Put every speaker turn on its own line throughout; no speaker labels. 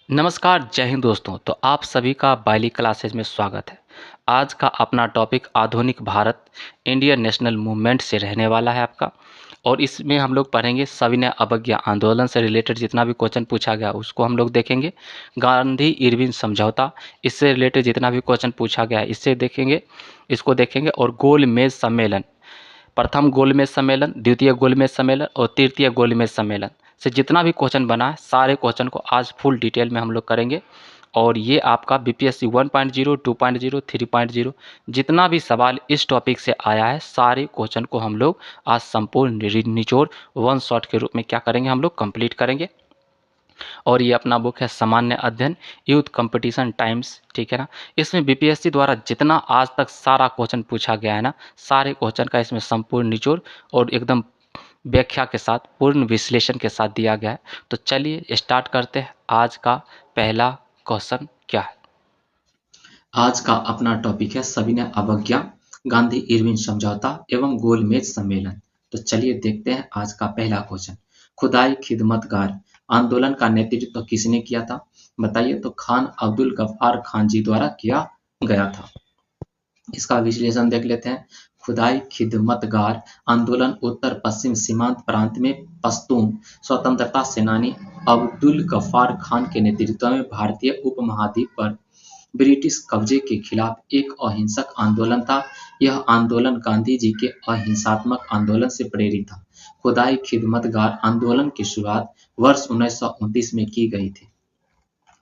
नमस्कार, जय हिंद दोस्तों। तो आप सभी का बायली क्लासेज में स्वागत है। आज का अपना टॉपिक आधुनिक भारत इंडियन नेशनल मूवमेंट से रहने वाला है आपका। और इसमें हम लोग पढ़ेंगे सविनय अवज्ञा आंदोलन से रिलेटेड जितना भी क्वेश्चन पूछा गया उसको हम लोग देखेंगे। गांधी इरविन समझौता, इससे रिलेटेड जितना भी क्वेश्चन पूछा गया है इससे देखेंगे, इसको देखेंगे। और गोलमेज सम्मेलन, प्रथम गोलमेज सम्मेलन, द्वितीय गोलमेज सम्मेलन और तृतीय गोलमेज सम्मेलन से जितना भी क्वेश्चन बना है सारे क्वेश्चन को आज फुल डिटेल में हम लोग करेंगे। और ये आपका बीपीएससी 1.0, 2.0, 3.0 जितना भी सवाल इस टॉपिक से आया है सारे क्वेश्चन को हम लोग आज संपूर्ण निचोड़ वन शॉट के रूप में क्या करेंगे, हम लोग कंप्लीट करेंगे। और ये अपना बुक है सामान्य अध्ययन यूथ कंपटीशन टाइम्स, ठीक है ना। इसमें बीपीएससी द्वारा जितना आज तक सारा क्वेश्चन पूछा गया है ना, सारे क्वेश्चन का इसमें संपूर्ण निचोड़ और एकदम व्याख्या के साथ पूर्ण विश्लेषण के साथ दिया गया है। तो चलिए स्टार्ट करते हैं। आज का पहला क्वेश्चन क्या है।
आज का अपना टॉपिक है सविनय अवज्ञा, गांधी इरविन समझौता एवं गोलमेज सम्मेलन। तो चलिए देखते हैं आज का पहला क्वेश्चन। खुदाई खिदमतगार आंदोलन का नेतृत्व किसने किया था? बताइए। तो खान अब्दुल गफ्फार खान जी द्वारा किया गया था। इसका विश्लेषण देख लेते हैं। खुदाई खिदमतगार आंदोलन उत्तर पश्चिम सीमांत प्रांत में पश्तून स्वतंत्रता सेनानी अब्दुल गफ्फार खान के नेतृत्व में भारतीय उपमहाद्वीप पर ब्रिटिश कब्जे के खिलाफ एक अहिंसक आंदोलन था। यह आंदोलन गांधी जी के अहिंसात्मक आंदोलन से प्रेरित था। खुदाई खिदमतगार आंदोलन की शुरुआत वर्ष 1929 में की गई थी।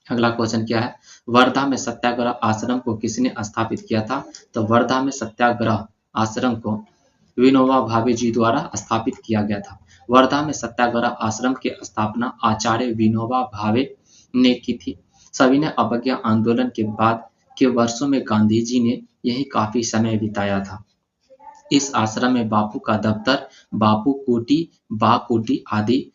अगला क्वेश्चन क्या है? वर्धा में सत्याग्रह आश्रम को किसने स्थापित किया था? तो वर्धा में सत्याग्रह आश्रम को विनोबा भावे जी द्वारा स्थापित किया गया था। वर्धा में सत्याग्रह आश्रम की स्थापना आचार्य विनोबा भावे ने की थी। सविनय अवज्ञा आंदोलन के बाद के वर्षों में गांधी जी ने यही काफी समय बिताया था। इस आश्रम में बापू का दफ्तर, बापू कुटी, बा कुटी आदि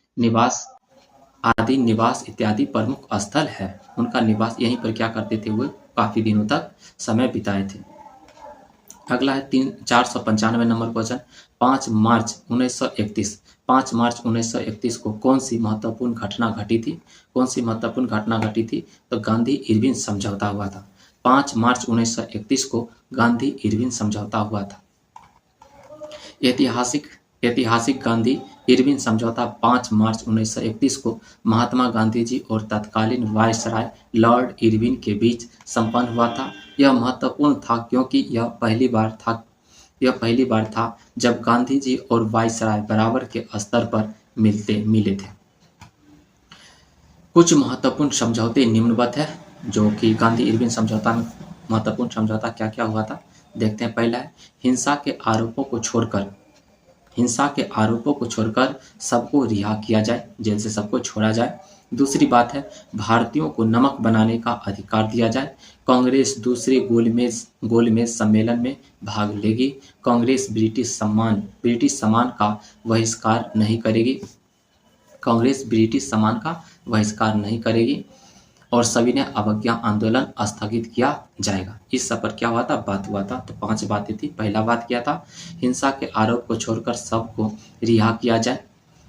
निवास इत्यादि प्रमुख स्थल है। उनका निवास यहीं पर क्या करते थे, वो काफी दिनों तक समय बिताए थे। अगला है 495 नंबर क्वेश्चन। 5 मार्च 1931 5 मार्च 1931 को कौन सी महत्वपूर्ण घटना घटी थी? कौन सी महत्वपूर्ण घटना घटी थी? तो गांधी इरविन समझौता हुआ था। 5 मार्च 1931 को गांधी इरविन समझौता हुआ था। ऐतिहासिक गांधी इरविन समझौता 5 मार्च 1931 को महात्मा गांधी जी और तत्कालीन वायसराय लॉर्ड इरविन के बीच संपन्न हुआ था। यह महत्वपूर्ण था क्योंकि यह पहली बार था जब गांधी जी और वायसराय बराबर के स्तर पर मिले थे। कुछ महत्वपूर्ण समझौते निम्नवत है जो कि गांधी इरविन समझौता में महत्वपूर्ण समझौता क्या क्या हुआ था, देखते हैं। पहला है हिंसा के आरोपों को छोड़कर सबको रिहा किया जाए, जेल से सबको छोड़ा जाए। दूसरी बात है भारतीयों को नमक बनाने का अधिकार दिया जाए। कांग्रेस दूसरे गोलमेज सम्मेलन में भाग लेगी। कांग्रेस ब्रिटिश सामान का बहिष्कार नहीं करेगी। और सविनय अवज्ञा आंदोलन स्थगित किया जाएगा। इस सब पर क्या हुआ था, बात हुआ था। तो 5 बातें थी। पहला बात क्या था, हिंसा के आरोप को छोड़कर सबको रिहा किया जाए,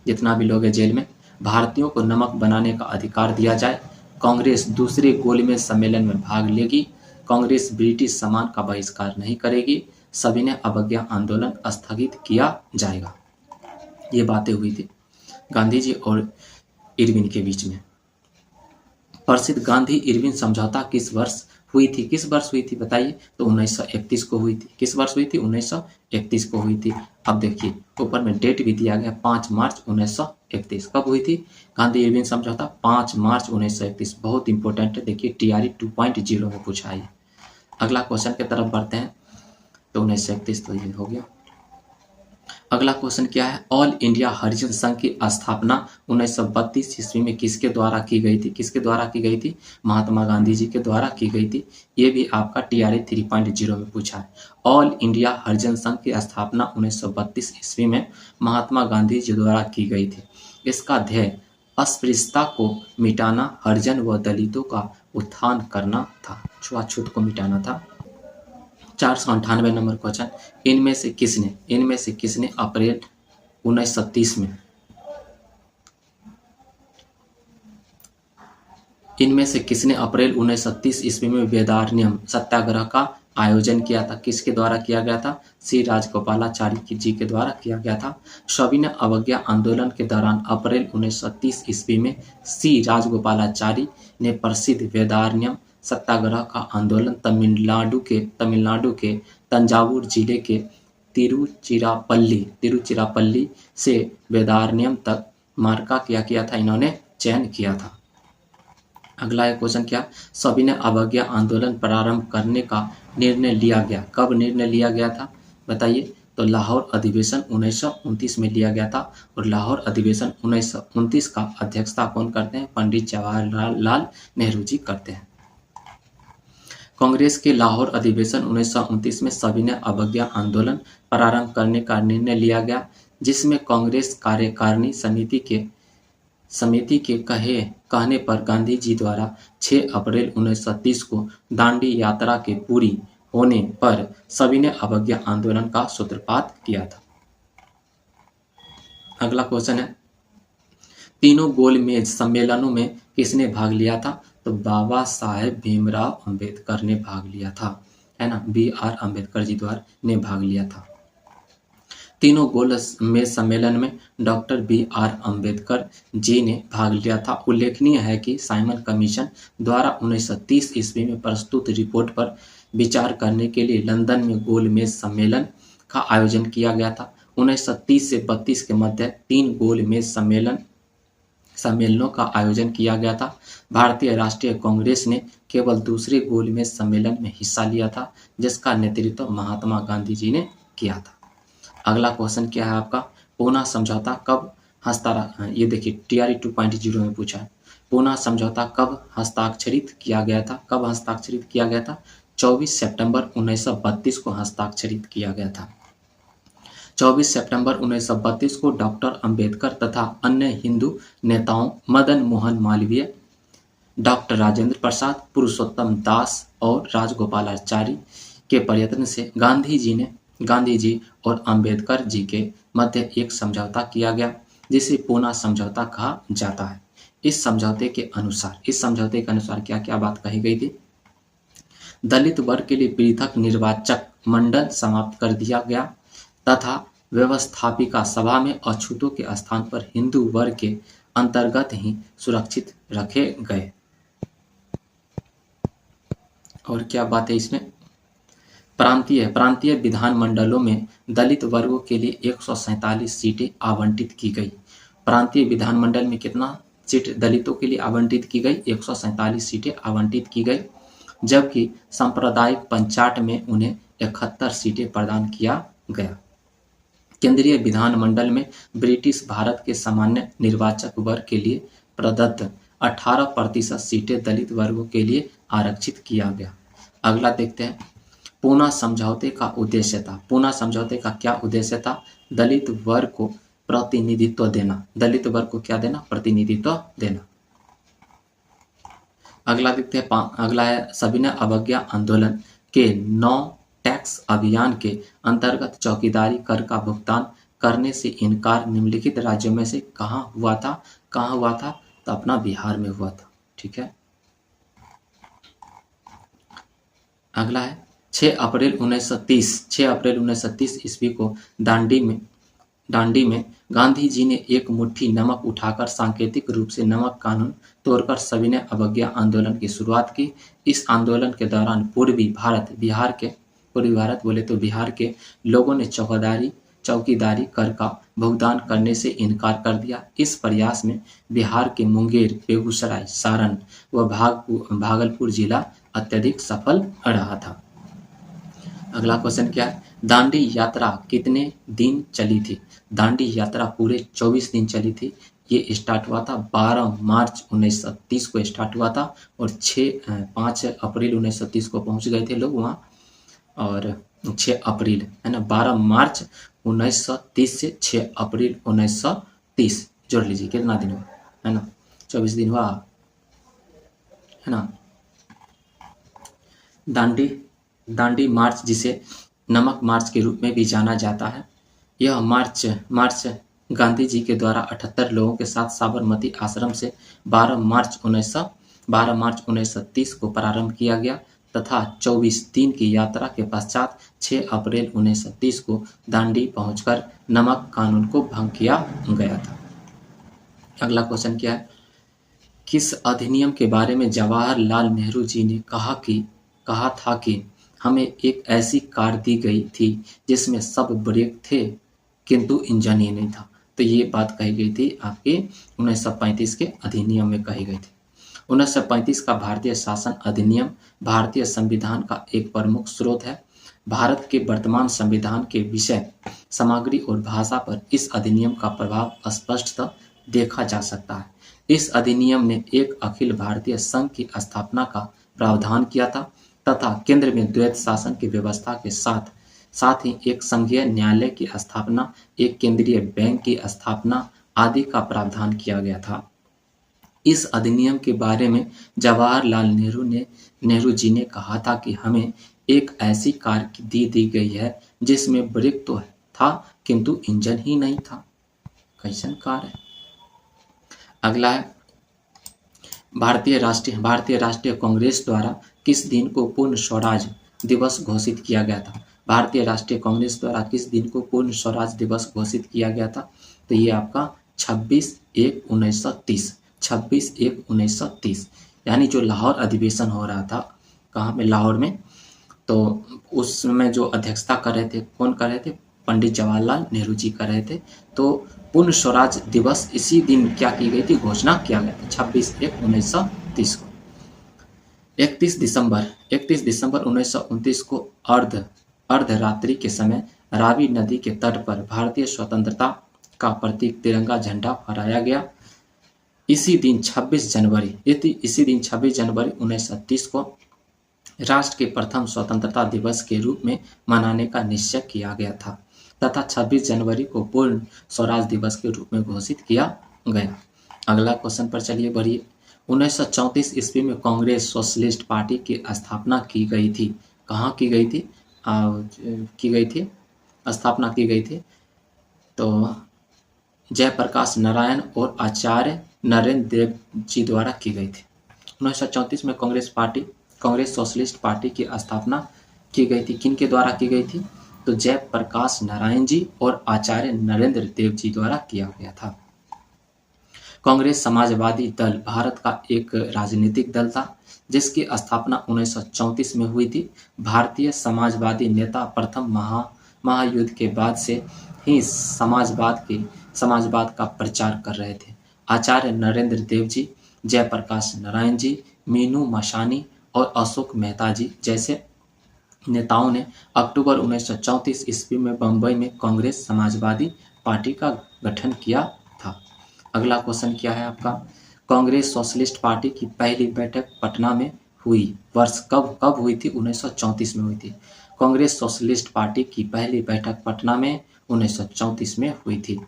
जितना भी लोग है जेल में। भारतीयों को नमक बनाने का अधिकार दिया जाए। कांग्रेस दूसरे गोलमेज सम्मेलन में भाग लेगी। कांग्रेस ब्रिटिश सामान का बहिष्कार नहीं करेगी। सविनय अवज्ञा आंदोलन स्थगित किया जाएगा। ये बातें हुई थी गांधी जी और इरविन के बीच में। प्रसिद्ध गांधी इरविन समझौता किस वर्ष हुई थी बताइए। तो 1931 को हुई थी। किस वर्ष हुई थी? 1931 को हुई थी। अब देखिए ऊपर में डेट भी दिया गया, 5 मार्च 1931। कब हुई थी गांधी इरविन समझौता? 5 मार्च 1931। बहुत इंपॉर्टेंट है, देखिए टीआरई 2.0 में पूछा है। अगला क्वेश्चन की तरफ बढ़ते हैं। तो 1931 तो ये हो गया। अगला क्वेश्चन क्या है, ऑल इंडिया हरिजन संघ की स्थापना 1932 ईस्वी में किसके द्वारा की गई थी? महात्मा गांधी जी के द्वारा की गई थी। ये भी आपका टीआरई 3.0 में पूछा है। ऑल इंडिया हरिजन संघ की स्थापना 1932 ईस्वी में महात्मा गांधी जी द्वारा की गई थी। इसका ध्येय अस्पृश्यता को मिटाना, हरिजन व दलितों का उत्थान करना था, छुआछूत को मिटाना था। 498 नंबर क्वेश्चन, इनमें से किसने अप्रैल 1930 में इनमें से किसने अप्रैल 1930 ईस्वी में वेदारण्यम सत्याग्रह का आयोजन किया था? किसके द्वारा किया गया था? सी राजगोपालाचारी जी के द्वारा किया गया था। सविनय अवज्ञा आंदोलन के दौरान अप्रैल 1930 ईस्वी में सी राजगोपालाचारी ने प्रसिद्ध वेदारण्यम सत्याग्रह का आंदोलन तमिलनाडु के तंजावुर जिले के तिरुचिरापल्ली से वेदारण्यम तक मार्ग का क्या किया था? इन्होंने चयन किया था। अगला है क्वेश्चन क्या? सविनय अवज्ञा आंदोलन प्रारंभ करने का निर्णय लिया गया। कब निर्णय लिया गया था बताइए? तो लाहौर अधिवेशन 1929 में लिया गया था। और लाहौर अधिवेशन 1929 का अध्यक्षता कौन करते हैं? पंडित जवाहरलाल नेहरू जी करते हैं। कांग्रेस के लाहौर अधिवेशन 1929 में सविनय अवज्ञा आंदोलन प्रारंभ करने का निर्णय लिया गया, जिसमें कांग्रेस कार्यकारिणी समिति के कहने पर गांधी जी द्वारा 6 अप्रैल 1930 को दांडी यात्रा के पूरी होने पर सविनय अवज्ञा आंदोलन का सूत्रपात किया था। अगला क्वेश्चन है, तीनों गोलमेज सम्मेलनों में किसने भाग लिया था? तो बाबा साहेब भीमराव अंबेडकर ने भाग लिया था, है ना। BR अम्बेडकर जी द्वारा ने भाग लिया था। तीनों गोलमेज सम्मेलन में डॉक्टर BR अम्बेडकर जी ने भाग लिया था। उल्लेखनीय है कि साइमन कमीशन द्वारा 1930 ईस्वी में प्रस्तुत रिपोर्ट पर विचार करने के लिए लंदन में गोलमेज सम्मेलन का आयोजन किया गया था। 1930 से 32 के मध्य 3 गोलमेज सम्मेलनों का आयोजन किया गया था। भारतीय राष्ट्रीय कांग्रेस ने केवल दूसरे गोलमेज सम्मेलन में हिस्सा लिया था, जिसका नेतृत्व महात्मा गांधी जी ने किया था। अगला क्वेश्चन क्या है आपका? पूना समझौता कब ये देखिए TRE 2.0 में पूछा है। पूना समझौता कब हस्ताक्षरित किया गया था? कब हस्ताक्षरित किया गया था? 24 सितंबर 1932 को हस्ताक्षरित किया गया था। 24 सितंबर 1932 को डॉक्टर अंबेडकर तथा अन्य हिंदू नेताओं मदन मोहन मालवीय, डॉक्टर राजेंद्र प्रसाद, पुरुषोत्तम दास और राजगोपालाचारी के प्रयत्न से गांधी जी और अंबेडकर जी के मध्य एक समझौता किया गया, जिसे पूना समझौता कहा जाता है। इस समझौते के अनुसार क्या क्या बात कही गई थी? दलित वर्ग के लिए पृथक निर्वाचक मंडल समाप्त कर दिया गया तथा व्यवस्थापिका सभा में अछूतों के स्थान पर हिंदू वर्ग के अंतर्गत ही सुरक्षित रखे गए। और क्या बात है इसमें? प्रांतीय विधान मंडलों में दलित वर्गों के लिए 147 सीटें आवंटित की गई। प्रांतीय विधान मंडल में कितना सीट दलितों के लिए आवंटित की गई? 147 सीटें आवंटित की गई, जबकि सांप्रदायिक पंचायत में उन्हें 71 सीटें प्रदान किया गया। केंद्रीय विधान मंडल में ब्रिटिश भारत के सामान्य निर्वाचक वर्ग के लिए प्रदत्त 18% सीटें दलित वर्गों के लिए आरक्षित किया गया। अगला देखते हैं, पूना समझौते का उद्देश्य था। पूना समझौते का क्या उद्देश्य था? दलित वर्ग को प्रतिनिधित्व देना। दलित वर्ग को क्या देना? प्रतिनिधित्व देना। अगला देखते हैं, अगला है सविनय अवज्ञा आंदोलन के 9 टैक्स अभियान के अंतर्गत चौकीदारी कर का भुगतान करने से इनकार निम्नलिखित राज्यों में से कहाँ हुआ था? तो अपना बिहार में हुआ था। ठीक है। अगला है 6 अप्रैल 1930 ईस्वी को दांडी में गांधी जी ने एक मुट्ठी नमक उठाकर सांकेतिक रूप से नमक कानून तोड़कर सविनय अवज्ञा आंदोलन की शुरुआत की। इस आंदोलन के दौरान बिहार के लोगों ने चौकीदारी कर का भुगतान करने से इनकार कर दिया। इस प्रयास में बिहार के मुंगेर, बेगूसराय, सारण व भागलपुर जिला अत्यधिक सफल रहा था। अगला क्वेश्चन क्या है? दांडी यात्रा कितने दिन चली थी? दांडी यात्रा पूरे 24 दिन चली थी। ये स्टार्ट हुआ था 12 मार्च 1930 को स्टार्ट हुआ था और 5 अप्रैल 1930 को पहुंच गए थे लोग वहाँ। और 6 अप्रैल है ना, 12 मार्च 1930 से 6 अप्रैल 1930 जोड़ लीजिए, कितना दिन हुआ है ना? 24 दिन हुआ है ना। दांडी मार्च, जिसे नमक मार्च के रूप में भी जाना जाता है, यह मार्च गांधी जी के द्वारा 78 लोगों के साथ साबरमती आश्रम से 12 मार्च 12 मार्च 1930 को प्रारंभ किया गया तथा 24 दिन की यात्रा के पश्चात 6 अप्रैल 1930 को दांडी पहुंचकर नमक कानून को भंग किया गया था। अगला क्वेश्चन क्या है, किस अधिनियम के बारे में जवाहरलाल नेहरू जी ने कहा था कि हमें एक ऐसी कार दी गई थी जिसमें सब ब्रेक थे किंतु इंजन ही नहीं था। तो ये बात कही गई थी आपके 1935 के अधिनियम में कही गई थी। 1935 का भारतीय शासन अधिनियम भारतीय संविधान का एक प्रमुख स्रोत है। भारत के वर्तमान संविधान के विषय सामग्री और भाषा पर इस अधिनियम का प्रभाव स्पष्टतः देखा जा सकता है। इस अधिनियम ने एक अखिल भारतीय संघ की स्थापना का प्रावधान किया था तथा केंद्र में द्वैत शासन की व्यवस्था के साथ ही एक संघीय न्यायालय की स्थापना, एक केंद्रीय बैंक की स्थापना आदि का प्रावधान किया गया था। इस अधिनियम के बारे में जवाहरलाल नेहरू जी ने कहा था कि हमें एक ऐसी कार दी गई है जिसमें ब्रेक तो था किंतु इंजन ही नहीं था। कैसन कार है। अगला है, भारतीय राष्ट्रीय कांग्रेस द्वारा किस दिन को पूर्ण स्वराज दिवस घोषित किया गया था। भारतीय राष्ट्रीय कांग्रेस द्वारा किस दिन को पूर्ण स्वराज दिवस घोषित किया गया था। तो ये आपका 26/1/1930 यानी जो लाहौर अधिवेशन हो रहा था, कहाँ में, लाहौर में, तो उसमें जो अध्यक्षता कर रहे थे, कौन कर रहे थे, पंडित जवाहरलाल नेहरू जी कर रहे थे। तो पूर्ण स्वराज दिवस इसी दिन क्या की गई थी, घोषणा किया गया था 26/1/1930 को। 31 दिसंबर 1929 को अर्धरात्रि के समय रावी नदी के तट पर भारतीय स्वतंत्रता का प्रतीक तिरंगा झंडा फहराया गया। इसी दिन 26 जनवरी 1930 को राष्ट्र के प्रथम स्वतंत्रता दिवस के रूप में मनाने का निश्चय किया गया था तथा 26 जनवरी को पूर्ण स्वराज दिवस के रूप में घोषित किया गया। अगला क्वेश्चन पर चलिए बढ़िए। 1934 ईस्वी में कांग्रेस सोशलिस्ट पार्टी की स्थापना की गई थी। कहाँ की गई थी? स्थापना की गई थी तो जयप्रकाश नारायण और आचार्य नरेंद्र देव जी द्वारा की गई थी। 1934 में कांग्रेस सोशलिस्ट पार्टी की स्थापना की गई थी। किन के द्वारा की गई थी? तो जयप्रकाश नारायण जी और आचार्य नरेंद्र देव जी द्वारा किया गया था। कांग्रेस समाजवादी दल भारत का एक राजनीतिक दल था जिसकी स्थापना 1934 में हुई थी। भारतीय समाजवादी नेता प्रथम महायुद्ध के बाद से ही समाजवाद का प्रचार कर रहे थे। आचार्य नरेंद्र देव जी, जयप्रकाश नारायण जी, मीनू मशानी और अशोक मेहता जी जैसे नेताओं ने अक्टूबर 1934 ईस्वी में बंबई में कांग्रेस समाजवादी पार्टी का गठन किया था। अगला क्वेश्चन क्या है आपका? कांग्रेस सोशलिस्ट पार्टी की पहली बैठक पटना में हुई। वर्ष कब हुई थी? 1934 में हुई थी। कांग्रेस सोशलिस्ट पार्टी की पहली बैठक पटना में 1934 में हुई थी।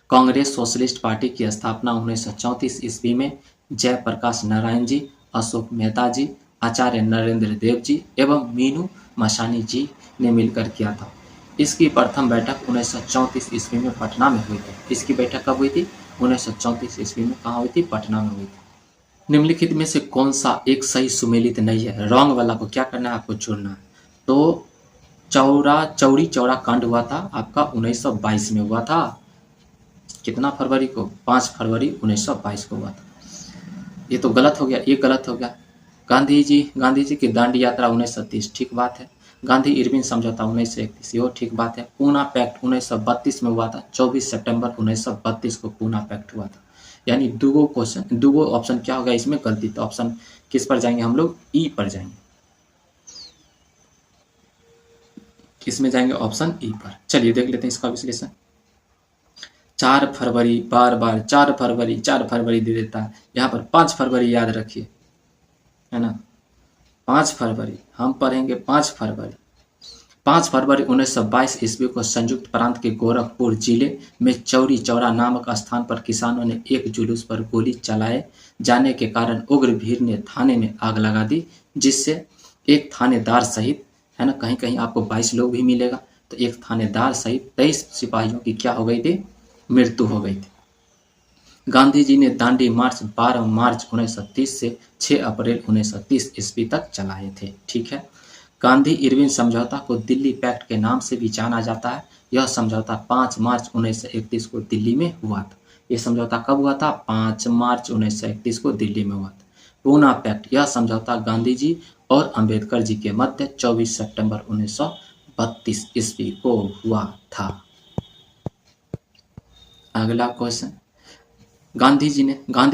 कांग्रेस सोशलिस्ट पार्टी की स्थापना 1934 ईस्वी में जयप्रकाश नारायण जी, अशोक मेहता जी, आचार्य नरेंद्र देव जी एवं मीनू मशानी जी ने मिलकर किया था। इसकी प्रथम बैठक 1934 ईस्वी में पटना में हुई थी। इसकी बैठक कब हुई थी? 1934 ईस्वी में। कहाँ हुई थी? पटना में हुई थी। निम्नलिखित में से कौन सा एक सही सुमेलित नहीं है? रॉन्ग वाला को क्या करना है? आपको चुनना है। तो चौरी चौरा कांड हुआ था आपका 1922 में हुआ था। कितना फरवरी को? 5 फरवरी 1922 को हुआ था। ये तो गलत हो गया, ये गलत हो गया। गांधी जी की दांडी यात्रा 1930, ठीक बात है। गांधी इरविन समझौता 1931, ये ठीक बात है। पूना पैक्ट 1932 में हुआ था। 24 सितंबर 1932 को पूना पैक्ट हुआ था। यानी दूगो ऑप्शन क्या होगा इसमें? गलती। तो ऑप्शन किस पर जाएंगे हम लोग? ई पर जाएंगे। किसमें जाएंगे? ऑप्शन ई पर। चलिए देख लेते हैं इसका विश्लेषण। 4 फरवरी, बार 4 फरवरी दे देता है। यहाँ पर 5 फरवरी याद रखिए, है ना। 5 फरवरी हम पढ़ेंगे। 5 फरवरी 1922 ईस्वी को संयुक्त प्रांत के गोरखपुर जिले में चौरी चौरा नामक स्थान पर किसानों ने एक जुलूस पर गोली चलाए जाने के कारण उग्र भीड़ ने थाने में आग लगा दी, जिससे एक थानेदार सहित, है ना, कहीं कहीं आपको 22 लोग भी मिलेगा, तो एक थानेदार सहित 23 सिपाहियों की क्या हो गई थी? मृत्यु हो गई थी। गांधी जी ने दांडी मार्च 12 मार्च 1930 से 6 अप्रैल 1930 ईस्वी तक चलाए थे। ठीक है। गांधी इरविन समझौता को दिल्ली पैक्ट के नाम से भी जाना जाता है। यह समझौता 5 मार्च 1931 को दिल्ली में हुआ था। यह समझौता कब हुआ था? 5 मार्च 1931 को दिल्ली में हुआ था। पूना पैक्ट, यह समझौता गांधी जी और अंबेडकर जी के मध्य 24 सितंबर 1932 ईस्वी को हुआ था। अगला क्वेश्चन, गांधी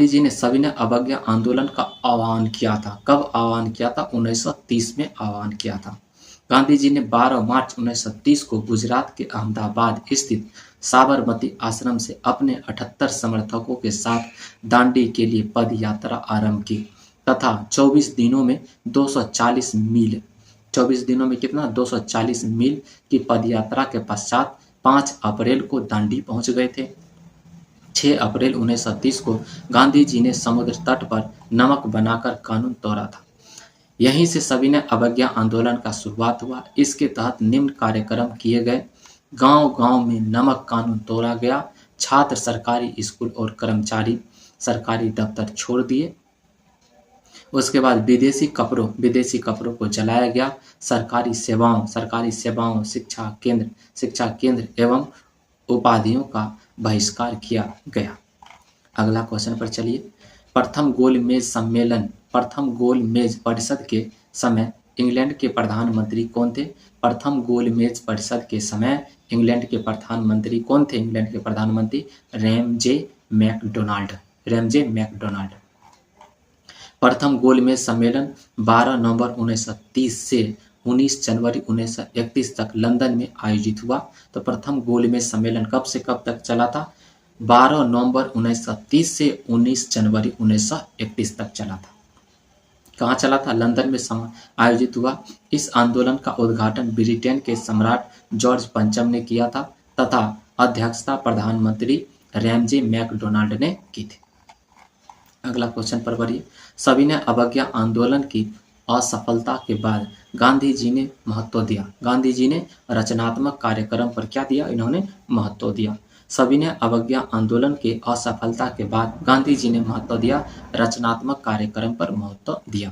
जी ने सविनय अवज्ञा आंदोलन का आह्वान किया था। कब आह्वान किया था? 1930 में आह्वान किया था। गांधी जी ने 12 मार्च 1930 को गुजरात के अहमदाबाद स्थित साबरमती आश्रम से अपने 78 समर्थकों के साथ दांडी के लिए पद यात्रा आरंभ की तथा 24 दिनों में 240 मील 24 दिनों में कितना? 240 मील की पदयात्रा के पश्चात 5 अप्रैल को दांडी पहुंच गए थे। 6 अप्रैल 1930 को गांधी जी ने समुद्र तट पर नमक बनाकर कानून तोड़ा था। यहीं से सविनय अवज्ञा आंदोलन का शुरुआत हुआ। इसके तहत निम्न कार्यक्रम किए गए। गांव-गांव में नमक कानून तोड़ा गया। छात्र सरकारी स्कूल और कर्मचारी सरकारी दफ्तर छोड़ दिए। उसके बाद विदेशी कपड़ों को जलाया गया। सरकारी सेवाओं, शिक्षा केंद्र एवं उपाधियों का बहिष्कार किया गया। अगला क्वेश्चन पर चलिए। प्रथम गोलमेज परिषद के समय इंग्लैंड के प्रधानमंत्री कौन थे? प्रथम गोलमेज परिषद के समय इंग्लैंड के प्रधानमंत्री कौन थे? इंग्लैंड के प्रधानमंत्री रैमजे मैकडोनाल्ड। प्रथम गोलमेज सम्मेलन 12 नवंबर 1930 से 19 जनवरी 1931 तक लंदन में आयोजित हुआ। तो प्रथम गोलमेज सम्मेलन कब से कब तक चला था? 12 नवंबर 1930 से 19 जनवरी 1931 तक चला था। कहाँ चला था? लंदन में आयोजित हुआ। इस आंदोलन का उद्घाटन ब्रिटेन के सम्राट जॉर्ज पंचम ने किया था तथा अध्यक्षता प्रधानमंत्री रैमजे मैकडोनाल्ड ने की थी। अगला क्वेश्चन पर बढ़िए। सविनय अवज्ञा आंदोलन की असफलता के बाद गांधी जी ने महत्व दिया। गांधी जी ने रचनात्मक कार्यक्रम पर क्या दिया? इन्होंने महत्व दिया। सविनय अवज्ञा आंदोलन के असफलता के बाद गांधी जी ने महत्व दिया, रचनात्मक कार्यक्रम पर महत्व दिया।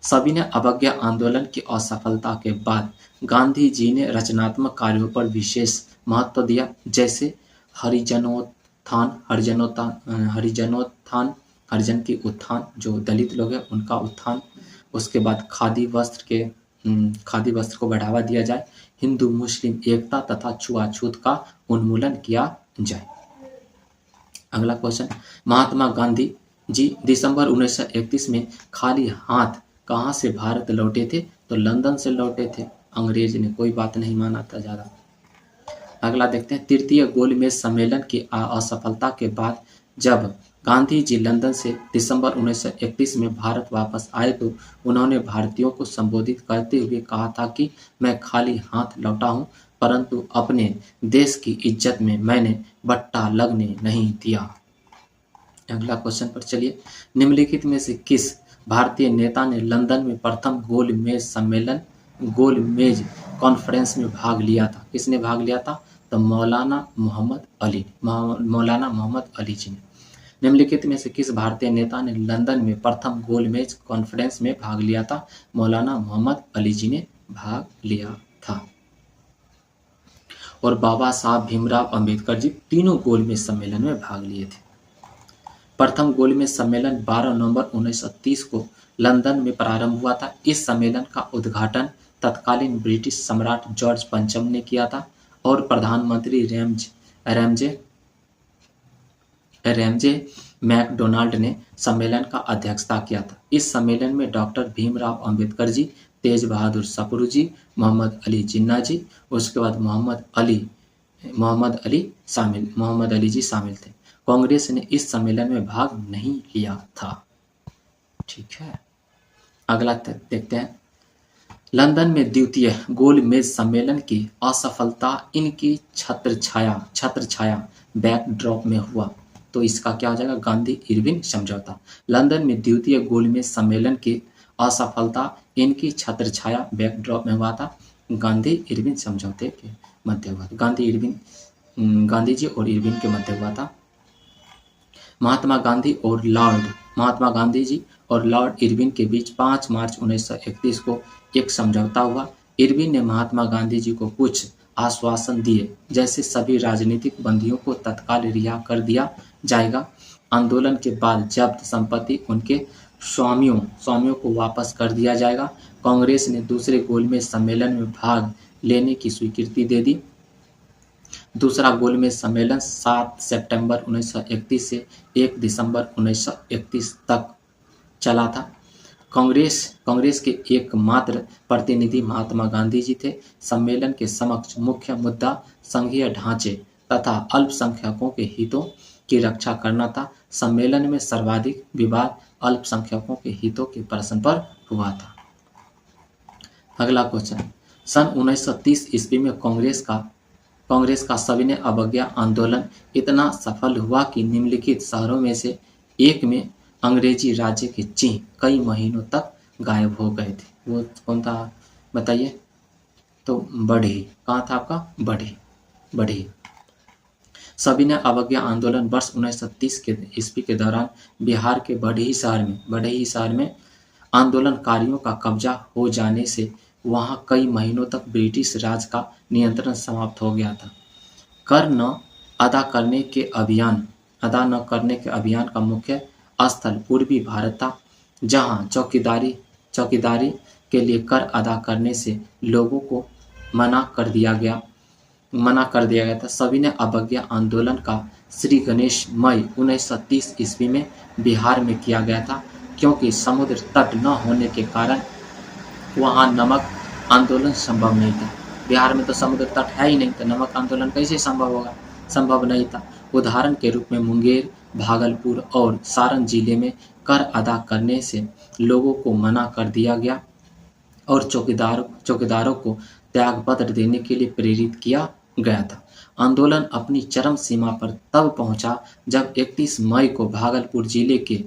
सविनय अवज्ञा आंदोलन की असफलता के बाद गांधी जी ने रचनात्मक कार्यों पर विशेष महत्व दिया, जैसे हरिजन की उत्थान, जो दलित लोग हैं उनका उत्थान। उसके बाद खादी वस्त्र को बढ़ावा दिया जाए, हिंदू मुस्लिम एकता तथा छुआछूत का उन्मूलन किया जाए। अगला क्वेश्चन, महात्मा गांधी जी दिसंबर 1931 में खाली हाथ कहाँ से भारत लौटे थे? तो लंदन से लौटे थे। अंग्रेज ने कोई बात नहीं माना था ज़्यादा। अगला देखते हैं, तृतीय गोलमेज सम्मेलन की असफलता के बाद जब गांधी जी लंदन से दिसंबर 1931 में भारत वापस आए तो उन्होंने भारतीयों को संबोधित करते हुए कहा था कि मैं खाली हाथ लौटा हूं, परंतु अपने देश की इज्जत में मैंने बट्टा लगने नहीं दिया। अगला क्वेश्चन पर चलिए। निम्नलिखित में से किस भारतीय नेता ने लंदन में प्रथम गोलमेज कॉन्फ्रेंस में भाग लिया था? किसने भाग लिया था? तो मौलाना मोहम्मद अली जी ने। निम्नलिखित में से किस भारतीय नेता ने लंदन में प्रथम गोलमेज कॉन्फ्रेंस में भाग लिया था? मौलाना मोहम्मद अली जी ने भाग लिया था। और बाबा साहब भीमराव अंबेडकर जी तीनों गोलमेज सम्मेलन में भाग लिए थे। प्रथम गोलमेज सम्मेलन 12 नवंबर 1930 को लंदन में प्रारंभ हुआ था। इस सम्मेलन का उद्घाटन तत्कालीन ब्रिटिश सम्राट जॉर्ज पंचम ने किया था और प्रधानमंत्री रैमजे मैकडोनाल्ड ने सम्मेलन का अध्यक्षता किया था। इस सम्मेलन में डॉक्टर भीमराव अंबेडकर जी, तेज बहादुर सप्रू जी, मोहम्मद अली जिन्ना जी, उसके बाद मोहम्मद अली जी शामिल थे। कांग्रेस ने इस सम्मेलन में भाग नहीं लिया था। ठीक है। अगला देखते हैं, लंदन में द्वितीय गोलमेज सम्मेलन की असफलता इनकी छत्रछाया बैकड्रॉप में हुआ। तो इसका क्या हो जाएगा? गांधी इरविन समझौता। लंदन में द्वितीय गोलमेज सम्मेलन की असफलता इनकी छत्रछाया बैकड्रॉप में हुआ था। गांधी इरविन समझौते के मध्य हुआ था। गांधी जी और इरविन के मध्य हुआ था। महात्मा गांधी जी और लॉर्ड इरविन के बीच 5 मार्च 1931 को एक समझौता हुआ। इरविन ने महात्मा गांधी जी को कुछ आश्वासन दिए, जैसे सभी राजनीतिक बंदियों को तत्काल रिहा कर दिया जाएगा, आंदोलन के बाद जब्त संपत्ति उनके स्वामियों को वापस कर दिया जाएगा। कांग्रेस ने दूसरे गोलमेज सम्मेलन में भाग लेने की स्वीकृति दे दी। दूसरा गोलमेज सम्मेलन 7 सितंबर 1931 से 1 दिसंबर 1931 तक चला था। कांग्रेस के एकमात्र प्रतिनिधि महात्मा गांधी जी थे। सम्मेलन के समक्ष मुख्य मुद्दा संघीय ढांचे तथा अल्पसंख्यकों के हितों की रक्षा करना था। सम्मेलन में सर्वाधिक विवाद अल्पसंख्यकों के हितों के प्रश्न पर हुआ था। अगला क्वेश्चन, सन 1930 ईस्वी में कांग्रेस का सविनय अवज्ञा आंदोलन इतना सफल हुआ कि निम्नलिखित शहरों में से एक में अंग्रेजी राज्य के चिन्ह कई महीनों तक गायब हो गए थे। वो कौन था बताइए? तो बढ़ी। कहाँ था आपका? बढ़ी। सविनय अवज्ञा आंदोलन वर्ष 1930 के ईस्वी के दौरान बिहार के बढ़ी शहर में आंदोलनकारियों का कब्जा हो जाने से वहां कई महीनों तक ब्रिटिश राज का नियंत्रण समाप्त हो गया था। कर न अदा करने के अभियान का मुख्य स्थल पूर्वी भारत था, जहां चौकीदारी के लिए कर अदा करने से लोगों को मना कर दिया गया था। सविनय अवज्ञा आंदोलन का श्री गणेश मई 1930 ईस्वी में बिहार में किया गया था, क्योंकि समुद्र तट न होने के कारण वहाँ नमक आंदोलन संभव नहीं था। बिहार में तो समुद्र तट है ही नहीं, तो नमक आंदोलन कैसे संभव होगा? संभव नहीं था। उदाहरण के रूप में मुंगेर, भागलपुर और सारण जिले में कर अदा करने से लोगों को मना कर दिया गया और चौकीदारों को त्यागपत्र देने के लिए प्रेरित किया गया था। आंदोलन अपनी चरम सीमा पर तब पहुंचा जब 31 मई को भागलपुर जिले के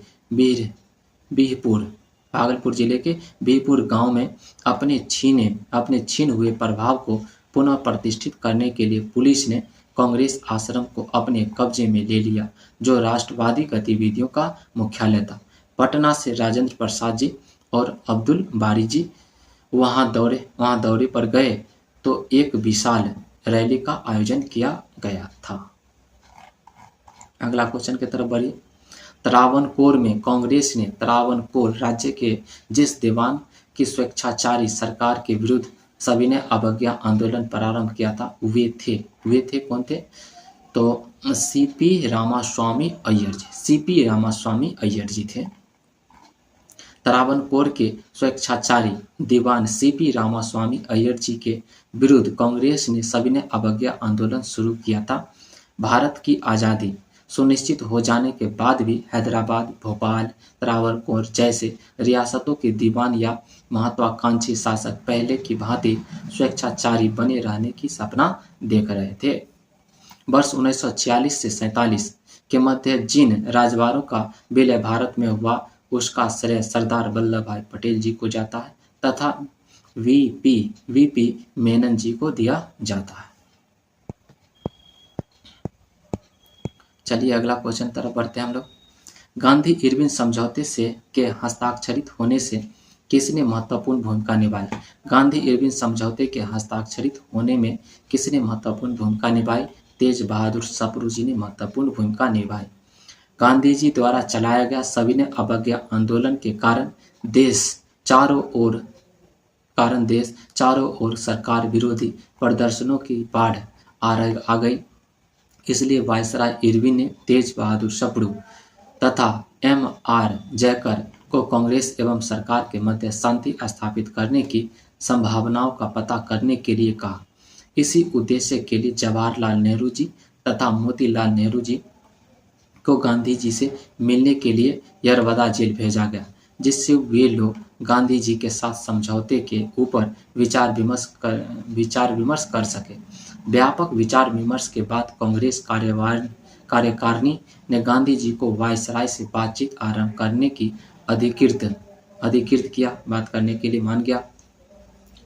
बिहपुर गांव में अपने छीन हुए प्रभाव को पुनः प्रतिष्ठित करने के लिए पुलिस ने कांग्रेस आश्रम को अपने कब्जे में ले लिया, जो राष्ट्रवादी गतिविधियों का मुख्यालय था। पटना से राजेंद्र प्रसाद जी और अब्दुल बारी जी वहां दौरे पर गए तो एक विशाल रैली का आयोजन किया गया था। अगला क्वेश्चन की तरफ बढ़िए। त्रावणकोर में कांग्रेस ने त्रावणकोर राज्य के जिस दीवान की स्वेच्छाचारी सरकार के विरुद्ध सविनय अवज्ञा आंदोलन प्रारंभ किया था, वे थे कौन थे? तो सीपी रामास्वामी अय्यर जी थे। त्रावणकोर के स्वेच्छाचारी दीवान सीपी रामास्वामी अय्यर जी के विरुद्ध कांग्रेस ने सविनय अवज्ञा आंदोलन शुरू किया था। भारत की आज़ादी सुनिश्चित हो जाने के बाद भी हैदराबाद, भोपाल, त्रावणकोर जैसे रियासतों के दीवान या महत्वाकांक्षी शासक पहले की भांति स्वेच्छाचारी बने रहने की सपना देख रहे थे। वर्ष 1946 से 47 के मध्य जिन राजवारों का विलय भारत में हुआ, उसका श्रेय सरदार वल्लभ भाई पटेल जी को जाता है तथा वीपी मेनन जी को दिया जाता है। चलिए अगला क्वेश्चन तरफ बढ़ते हैं हम लोग। गांधी इरविन समझौते के हस्ताक्षरित होने से किसने महत्वपूर्ण भूमिका निभाई? गांधी इरविन समझौते के हस्ताक्षरित होने में किसने महत्वपूर्ण भूमिका निभाई? तेज बहादुर सप्रू जी ने महत्वपूर्ण भूमिका निभाई। गांधी जी द्वारा चलाया गया सविनय अवज्ञा आंदोलन के कारण देश चारों ओर सरकार विरोधी प्रदर्शनों की बाढ़ आ गई। इसलिए वायसराय इरविन ने तेज बहादुर सप्रू तथा M.R. जयकर को कांग्रेस एवं सरकार के मध्य शांति स्थापित करने की संभावनाओं का पता करने के लिए कहा। इसी उद्देश्य के लिए जवाहरलाल नेहरू जी तथा मोतीलाल नेहरू जी को गांधी जी से मिलने के लिए यरवदा जेल भेजा गया, जिससे वे लोग गांधी जी के साथ समझौते के ऊपर विचार विमर्श कर सके। व्यापक विचार विमर्श के बाद कांग्रेस कार्यकारिणी ने गांधी जी को वायसराय से बातचीत आरंभ करने की अधिकृत किया, बात करने के लिए मान गया।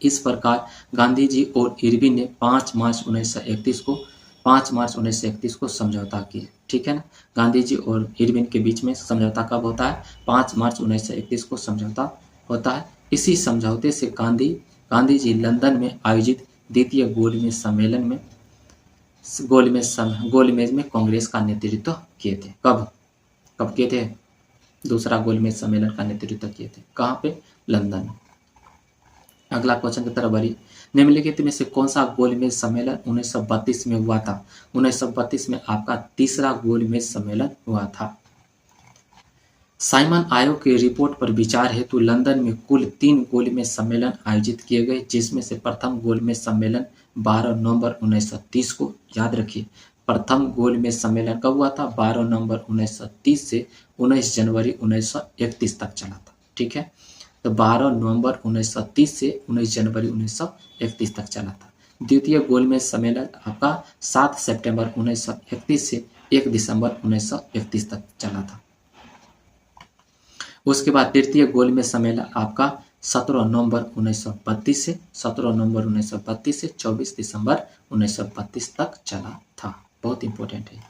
इस प्रकार गांधी जी और इरविन ने 5 मार्च 1931 को 5 मार्च 1931 को समझौता किए, ठीक है ना। गांधी जी और इरविन के बीच में समझौता कब होता है? 5 मार्च 1931 को समझौता होता है। इसी समझौते से गांधी जी लंदन में आयोजित द्वितीय गोलमेज में कांग्रेस का नेतृत्व किए थे। कब कब किए थे? दूसरा गोलमेज सम्मेलन का नेतृत्व किए थे। कहाँ पे? लंदन में। अगला क्वेश्चन की तरफ बढ़िए। निम्नलिखित में से कौन सा गोलमेज सम्मेलन 1932 में हुआ था? 1932 में आपका तीसरा गोलमेज सम्मेलन हुआ था। साइमन आयोग की रिपोर्ट पर विचार हेतु लंदन में कुल 3 गोलमेज सम्मेलन आयोजित किए गए, जिसमें से प्रथम गोलमेज सम्मेलन 12 नवंबर 1930 को, याद रखिए, प्रथम गोलमेज सम्मेलन कब हुआ था? 12 नवंबर 1930 से 19 जनवरी 1931 तक चला था, ठीक है। तो 12 नवंबर 1930 से 19 जनवरी 1931 तक चला था। द्वितीय गोलमेज सम्मेलन आपका 7 सितंबर 1931 से 1 दिसंबर 1931 तक चला था। उसके बाद तृतीय गोलमेज सम्मेलन आपका 17 नवंबर 1932 से 24 दिसंबर 1932 तक चला था। बहुत इंपॉर्टेंट है।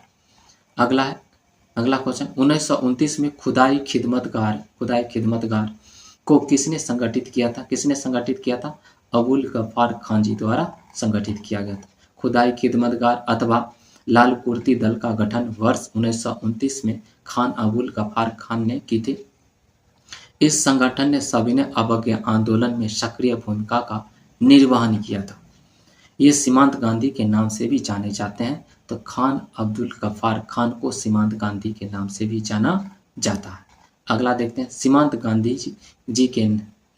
अगला क्वेश्चन, 1929 में खुदाई खिदमतगार को किसने संगठित किया था? किसने संगठित किया था? अबुल गफ्फार खान जी द्वारा संगठित किया गया था। खुदाई खिदमतगार अथवा लाल कुर्ती दल का गठन वर्ष 1929 में खान अबुल गफ्फार खान ने की थी। इस संगठन ने सविनय अवज्ञा आंदोलन में सक्रिय भूमिका का निर्वहन किया था। ये सीमांत गांधी के नाम से भी जाने जाते हैं। तो खान अब्दुल गफ्फार खान को सीमांत गांधी के नाम से भी जाना जाता है। अगला देखते हैं, सीमांत गांधी जी के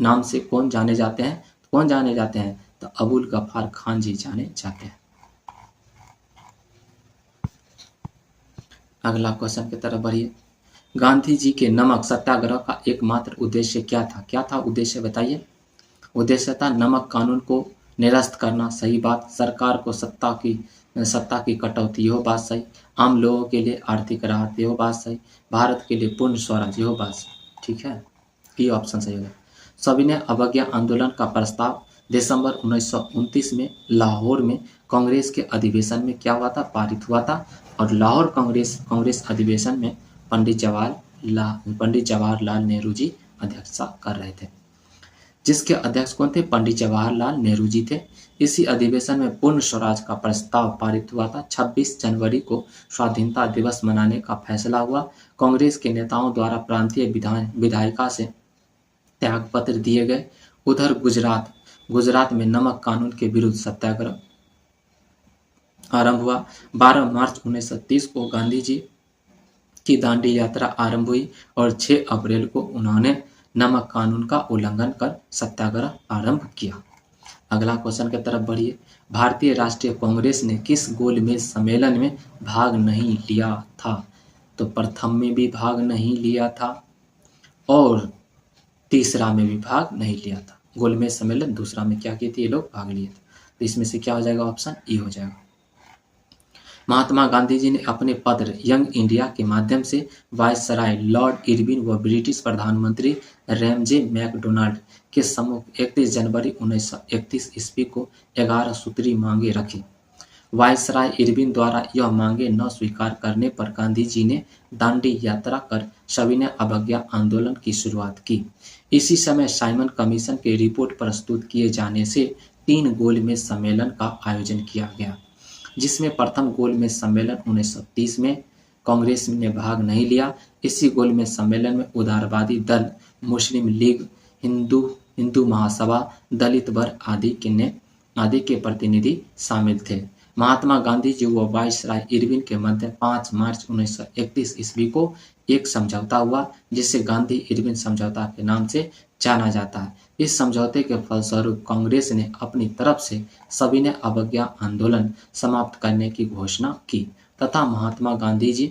नाम से कौन जाने जाते हैं? तो अबुल गफ्फार खान जी जाने जाते हैं। अगला क्वेश्चन की तरफ बढ़िए। गांधी जी के नमक सत्याग्रह का एकमात्र उद्देश्य क्या था? क्या था उद्देश्य, बताइए। उद्देश्य था नमक कानून को निरस्त करना, सही बात। सरकार को सत्ता की कटौती, यह बात सही। आम लोगों के लिए आर्थिक राहत, यह बात सही। भारत के लिए पूर्ण स्वराज, यह बात सही, ठीक है। ये ऑप्शन सही होगा। सविनय अवज्ञा आंदोलन का प्रस्ताव दिसंबर 1929 में लाहौर में कांग्रेस के अधिवेशन में क्या हुआ था? पारित हुआ था। और लाहौर कांग्रेस अधिवेशन में पंडित जवाहरलाल नेहरू जी अध्यक्षता कर रहे थे, जिसके अध्यक्ष कौन थे? पंडित जवाहरलाल नेहरू जी थे। इसी अधिवेशन में पूर्ण स्वराज का प्रस्ताव पारित हुआ था। 26 जनवरी को स्वाधीनता दिवस मनाने का फैसला हुआ। कांग्रेस के नेताओं द्वारा प्रांतीय विधायिका से त्यागपत्र दिए गए। उधर गुजरात में नमक कानून के विरुद्ध सत्याग्रह आरंभ हुआ। 12 मार्च 1930 को गांधी जी की दांडी यात्रा आरंभ हुई और 6 अप्रैल को उन्होंने नमक कानून का उल्लंघन कर सत्याग्रह आरंभ किया। अगला क्वेश्चन की तरफ बढ़िए। भारतीय राष्ट्रीय कांग्रेस ने किस गोलमेज सम्मेलन में भाग नहीं लिया था? तो प्रथम में भी भाग नहीं लिया था और तीसरा में भी भाग नहीं लिया था। गोलमेज सम्मेलन दूसरा में क्या किए थे? ये लोग भाग लिए थे। तो इसमें से क्या हो जाएगा? ऑप्शन ई हो जाएगा। महात्मा गांधी जी ने अपने पत्र यंग इंडिया के माध्यम से वायसराय लॉर्ड इरविन व ब्रिटिश प्रधानमंत्री रैमजे मैकडोनाल्ड के सम्मुख 31 जनवरी 1931 ईस्वी को 11 सूत्री मांगे रखी। वायसराय इरविन द्वारा यह मांगे न स्वीकार करने पर गांधी जी ने दांडी यात्रा कर सविनय अवज्ञा आंदोलन की शुरुआत की। इसी समय साइमन कमीशन की रिपोर्ट प्रस्तुत किए जाने से 3 गोलमेज सम्मेलन का आयोजन किया गया, जिसमें प्रथम गोलमेज सम्मेलन 1930 में कांग्रेस ने भाग नहीं लिया। इसी गोलमेज सम्मेलन में उदारवादी दल, मुस्लिम लीग, हिंदू महासभा, दलित वर्ग आदि के प्रतिनिधि शामिल थे। महात्मा गांधी जी व वायसराय इरविन के मध्य 5 मार्च 1931 ईस्वी को एक समझौता हुआ, जिसे गांधी इरविन समझौता के नाम से जाना जाता है। इस समझौते के फलस्वरूप कांग्रेस ने अपनी तरफ से सविनय अवज्ञा आंदोलन समाप्त करने की घोषणा की तथा महात्मा गांधी जी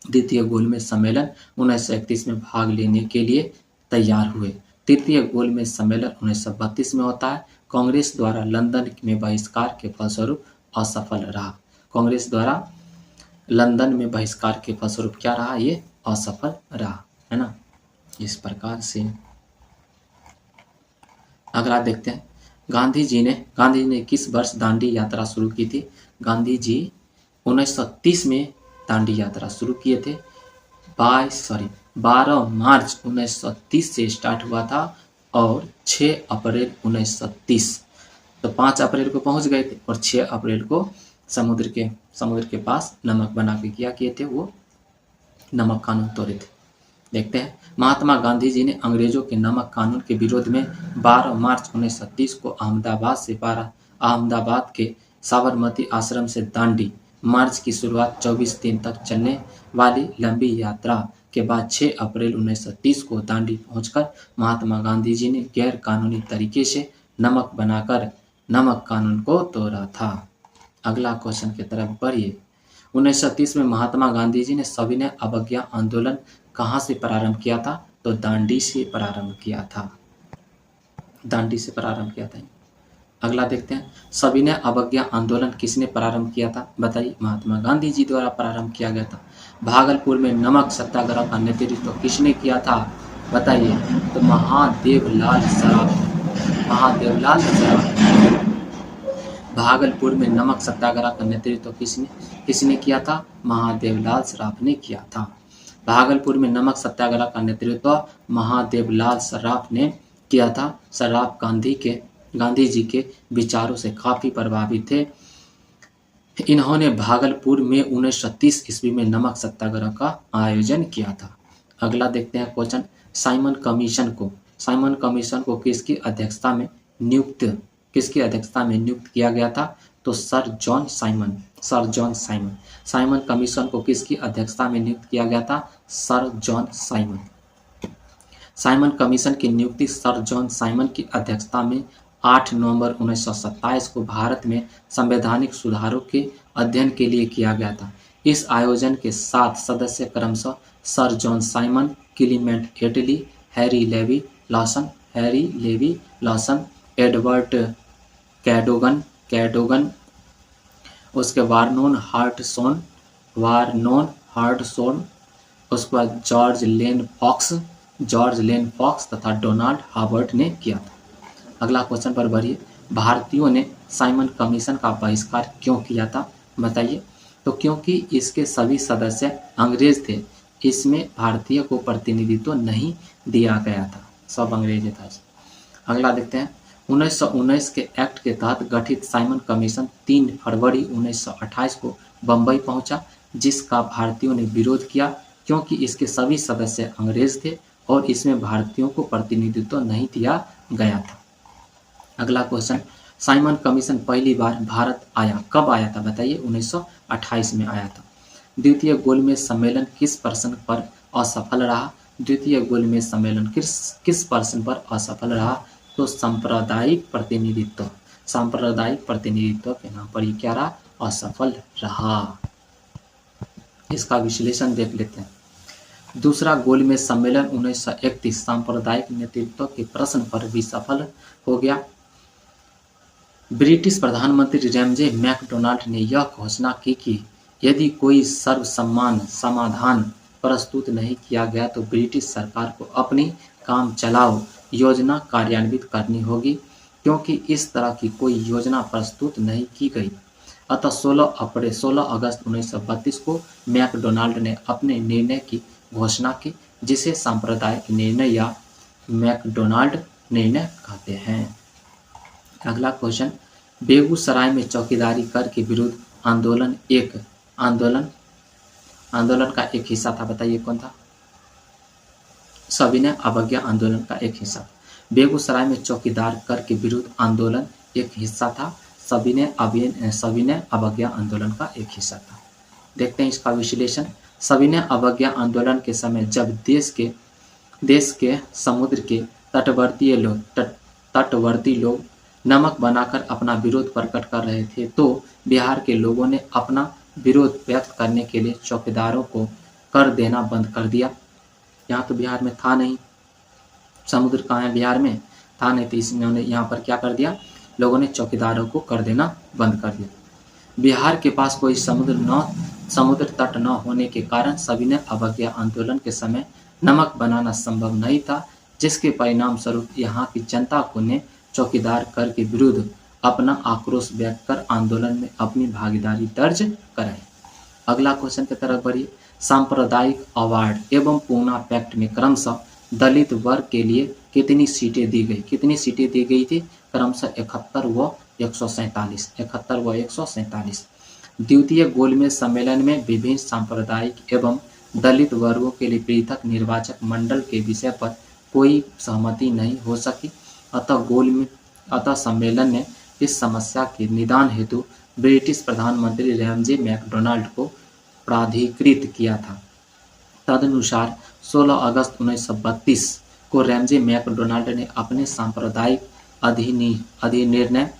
द्वितीय गोलमेज सम्मेलन 1931 में भाग लेने के लिए तैयार हुए। तृतीय गोलमेज सम्मेलन 1932 में होता है। कांग्रेस द्वारा लंदन में बहिष्कार के फलस्वरूप असफल रहा। कांग्रेस द्वारा लंदन में बहिष्कार के फलस्वरूप क्या रहा? ये असफल रहा, है ना। इस प्रकार से अगला देखते हैं। गांधी जी ने किस वर्ष दांडी यात्रा शुरू की थी? गांधी जी 1930 में दांडी यात्रा शुरू किए थे। 12 मार्च 1930 से स्टार्ट हुआ था और 6 अप्रैल 1930, तो 5 अप्रैल को पहुंच गए थे और 6 अप्रैल को समुद्र के पास नमक बना के क्या किए थे, वो नमक कानून तोड़े थे। देखते हैं, महात्मा गांधी जी ने अंग्रेजों के नमक कानून के विरोध में 12 मार्च 1930 को अहमदाबाद के साबरमती आश्रम से दांडी मार्च की शुरुआत 24 दिन तक चलने वाली लंबी यात्रा के बाद 6 अप्रैल 1930 को दांडी पहुंचकर महात्मा गांधी जी ने गैर कानूनी तरीके से नमक बनाकर नमक कानून को तोड़ा था। अगला क्वेश्चन की तरफ बढ़िए। 1930 में महात्मा गांधी जी ने सविनय अवज्ञा आंदोलन कहाँ से प्रारंभ किया था? तो दांडी से प्रारंभ किया था। अगला देखते हैं, सविनय अवज्ञा आंदोलन किसने प्रारंभ किया था? बताइए। महात्मा गांधी जी द्वारा प्रारंभ किया गया था। भागलपुर में नमक सत्याग्रह का नेतृत्व किसने किया था? बताइए। तो महादेवलाल सराफ। भागलपुर में नमक सत्याग्रह का नेतृत्व किसने किया था? महादेवलाल सराफ ने किया था। भागलपुर में नमक सत्याग्रह का नेतृत्व महादेवलाल सराफ ने किया था। सराफ गांधी जी के विचारों से काफी प्रभावित थे। इन्होंने भागलपुर में 1930 ईस्वी में नमक सत्याग्रह का आयोजन किया था। अगला देखते हैं क्वेश्चन, साइमन कमीशन को किसकी अध्यक्षता में नियुक्त किया गया था? तो sir John Simon. Simon commission को किसकी अध्यक्षता में नियुक्त किया गया था? Sir John Simon. Simon commission की नियुक्ति सर जॉन साइमन की अध्यक्षता में 8 नवंबर 1927 को भारत में संवैधानिक सुधारों के अध्ययन के लिए किया गया था। इस आयोजन के 7 सदस्य क्रमशः sir John Simon, Clement Attlee, Harry Levy Lawson, Edward Cadogan, उसके वारनोन हार्टसोन, उसके बाद जॉर्ज लेन फॉक्स तथा डोनाल्ड हार्वर्ड ने किया था। अगला क्वेश्चन पर बढ़िए। भारतीयों ने साइमन कमीशन का बहिष्कार क्यों किया था? बताइए। तो क्योंकि इसके सभी सदस्य अंग्रेज थे, इसमें भारतीय को प्रतिनिधित्व नहीं दिया गया था, सब अंग्रेज था। अगला देखते हैं, 1919 के एक्ट के तहत गठित साइमन कमीशन 3 फरवरी 1928 को बंबई पहुंचा, जिसका भारतीयों ने विरोध किया क्योंकि इसके सभी सदस्य अंग्रेज थे और इसमें भारतीयों को प्रतिनिधित्व नहीं दिया गया था। अगला क्वेश्चन, साइमन कमीशन पहली बार भारत आया, कब आया था? बताइए। 1928 में आया था। द्वितीय गोलमेज सम्मेलन किस प्रश्न पर असफल रहा? किस प्रश्न पर असफल रहा? तो सांप्रदायिक प्रतिनिधित्व के नाम पर ही क्या रहा? असफल रहा। इसका विश्लेषण देख लेते हैं। दूसरा गोलमेज सम्मेलन 1931 सांप्रदायिक नेतृत्व के प्रश्न पर भी सफल हो गया। ब्रिटिश प्रधानमंत्री रैमजे मैकडोनाल्ड ने यह घोषणा की कि यदि कोई सर्वसम्मान समाधान प्रस्तुत नहीं किया गया तो ब्रिटिश सरकार को अपनी काम चलाओ योजना कार्यान्वित करनी होगी, क्योंकि इस तरह की कोई योजना प्रस्तुत नहीं की गई। अतः 16 अगस्त 1932 को मैकडोनाल्ड ने अपने निर्णय की घोषणा की, जिसे सांप्रदायिक निर्णय या मैकडोनाल्ड निर्णय कहते हैं। अगला क्वेश्चन, बेगूसराय में चौकीदारी कर के विरुद्ध आंदोलन का एक हिस्सा था। बताइए कौन था? सविनय अवज्ञा आंदोलन का एक हिस्सा। बेगूसराय में चौकीदार कर के विरुद्ध आंदोलन एक हिस्सा था। सविनय अवज्ञा आंदोलन का एक हिस्सा था। देखते हैं इसका विश्लेषण। सविनय अवज्ञा आंदोलन के समय जब देश के समुद्र के तटवर्ती लोग नमक बनाकर अपना विरोध प्रकट कर रहे थे, तो बिहार के लोगों ने अपना विरोध व्यक्त करने के लिए चौकीदारों को कर देना बंद कर दिया। यहाँ तो बिहार में था नहीं, समुद्र कहाँ है? बिहार में था नहीं, तो इन्होंने यहाँ पर क्या कर दिया? लोगों ने चौकीदारों को कर देना बंद कर दिया। बिहार के पास कोई समुद्र तट न होने के कारण सविनय अवज्ञा आंदोलन के समय नमक बनाना संभव नहीं था, जिसके परिणाम स्वरूप यहाँ की जनता को ने चौकीदार कर के विरुद्ध अपना आक्रोश व्यक्त कर आंदोलन में अपनी भागीदारी दर्ज कराई। अगला क्वेश्चन की तरफ बढ़िए। सांप्रदायिक अवार्ड एवं पूना पैक्ट में क्रमशः दलित वर्ग के लिए कितनी सीटें दी गई? कितनी सीटें दी गई थी? क्रमशः 71 व 147। 71 व 147। द्वितीय गोलमेज सम्मेलन में विभिन्न सांप्रदायिक एवं दलित वर्गों के लिए पृथक निर्वाचक मंडल के विषय पर कोई सहमति नहीं हो सकी। अतः सम्मेलन ने इस समस्या के निदान हेतु ब्रिटिश प्रधानमंत्री रैमजे मैकडोनाल्ड को प्राधिकृत किया था। तदनुसार 16 अगस्त 1932 को रैमजे मैकडोनाल्ड ने अपने सांप्रदायिक अधिनिर्णय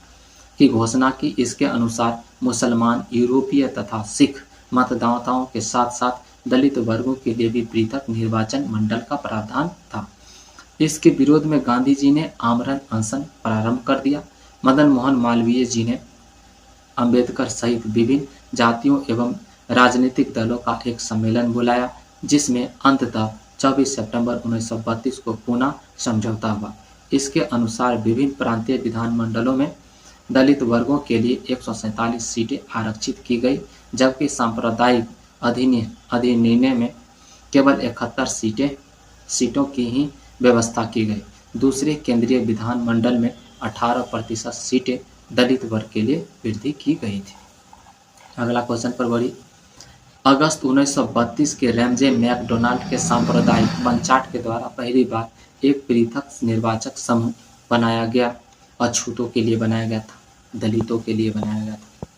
की घोषणा की। इसके अनुसार मुसलमान, यूरोपीय तथा सिख मतदाताओं के साथ साथ दलित वर्गों के लिए भी पृथक निर्वाचन मंडल का प्रावधान था। इसके विरोध में गांधी जी ने आमरण अनशन प्रारंभ कर दिया। मदन मोहन मालवीय जी ने अंबेडकर सहित विभिन्न जातियों एवं राजनीतिक दलों का एक सम्मेलन बुलाया, जिसमें अंततः 24 सितंबर 1932 को पुनः समझौता हुआ। इसके अनुसार विभिन्न प्रांतीय विधानमंडलों में दलित वर्गों के लिए 147 सीटें आरक्षित की गई, जबकि सांप्रदायिक अधिनिर्णय में केवल 71 सीटों की ही व्यवस्था की गई। दूसरे केंद्रीय विधानमंडल में 18% सीटें दलित वर्ग के लिए वृद्धि की गई थी। अगला क्वेश्चन पर बढ़ी। अगस्त 1932 के रैमजे मैकडोनाल्ड के सांप्रदायिक पंचायत के द्वारा पहली बार एक पृथक निर्वाचक समूह बनाया गया। अछूतों के लिए बनाया गया था, दलितों के लिए बनाया गया था,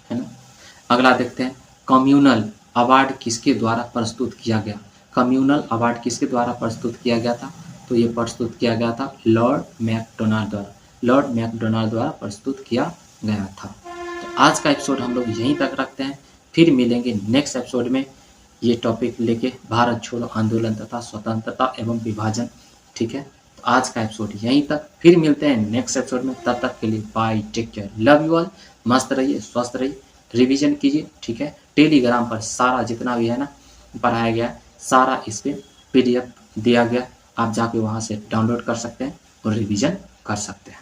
है ना। अगला देखते हैं, कम्युनल अवार्ड किसके द्वारा प्रस्तुत किया गया? कम्युनल अवार्ड किसके द्वारा प्रस्तुत किया गया था? तो ये प्रस्तुत किया गया था लॉर्ड मैकडोनाल्ड द्वारा। लॉर्ड मैकडोनाल्ड द्वारा प्रस्तुत किया गया था। तो आज का एपिसोड हम लोग यहीं तक रखते हैं, फिर मिलेंगे नेक्स्ट एपिसोड में ये टॉपिक लेके, भारत छोड़ो आंदोलन तथा स्वतंत्रता एवं विभाजन। ठीक है, तो आज का एपिसोड यहीं तक, फिर मिलते हैं नेक्स्ट एपिसोड में। तब तक के लिए bye, take care, love you all. मस्त रहिए, स्वस्थ रहिए, रिवीजन कीजिए। ठीक है, टेलीग्राम पर सारा जितना भी है ना पढ़ाया गया, सारा इस पे PDF दिया गया, आप जाके वहाँ से डाउनलोड कर सकते हैं और रिवीजन कर सकते हैं।